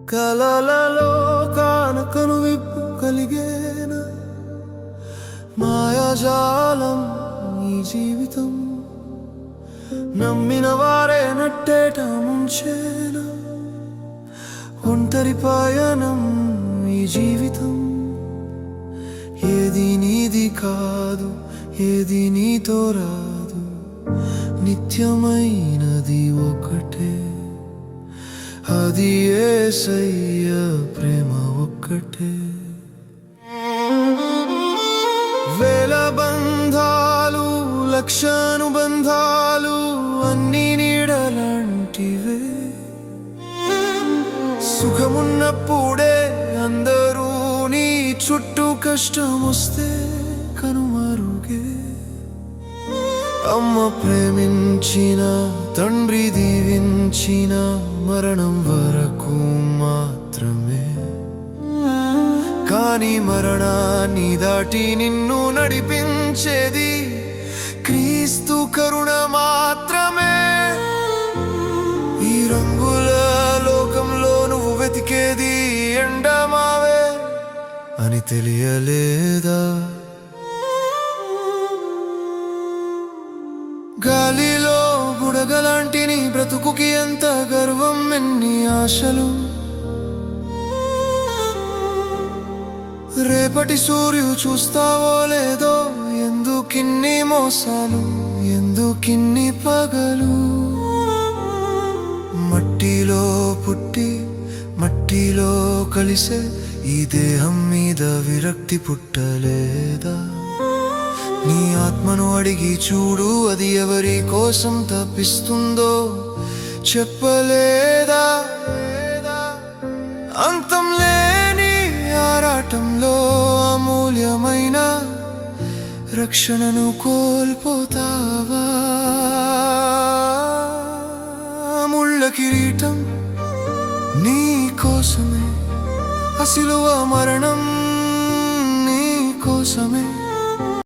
కలలలో కానకను విప్పు కలిగేన మాయాజాలం ఈ జీవితం నమ్మిన వారే నట్టేట ముంచేన ఒంటరి పయనం ఈ జీవితం ఏది నీది కాదు ఏది నీతో రాదు నిత్యమైనది ఒకటే అది యేసయ్య ప్రేమ ఒక్కటే వేల బంధాలు లక్ష అనుబంధాలు అన్నీ నీడలాంటివే సుఖమున్నప్పుడే అందరూ నీ చుట్టూ కష్టం వస్తే కనుమరుగే అమ్మ ప్రేమించిన తండ్రి దీవించిన మరణం వరకు మాత్రమే కానీ మరణాన్ని దాటి నిన్ను నడిపించేది క్రీస్తు కరుణ మాత్రమే ఈ రంగుల లోకంలో నువ్వు వెతికేది ఎండమావే అని తెలియలేదా గాలిలో బుడగలాంటి నీ బ్రతుకుకి ఎంత గర్వం ఎన్ని ఆశలు రేపటి సూర్యుడు చూస్తావో లేదో ఎందుకిన్ని మోసాలు ఎందుకిన్ని పగలు మట్టిలో పుట్టి మట్టిలో కలిసే ఈ దేహం మీద విరక్తి పుట్టలేదా నీ ఆత్మను అడిగి చూడు అది ఎవరి కోసం తప్పిస్తుందో చెప్పలేదా అంతం లేని ఆరాటంలో అమూల్యమైన రక్షణను కోల్పోతావా ముళ్ళ కిరీటం నీ కోసమే ఆ శిలువ మరణం నీ కోసమే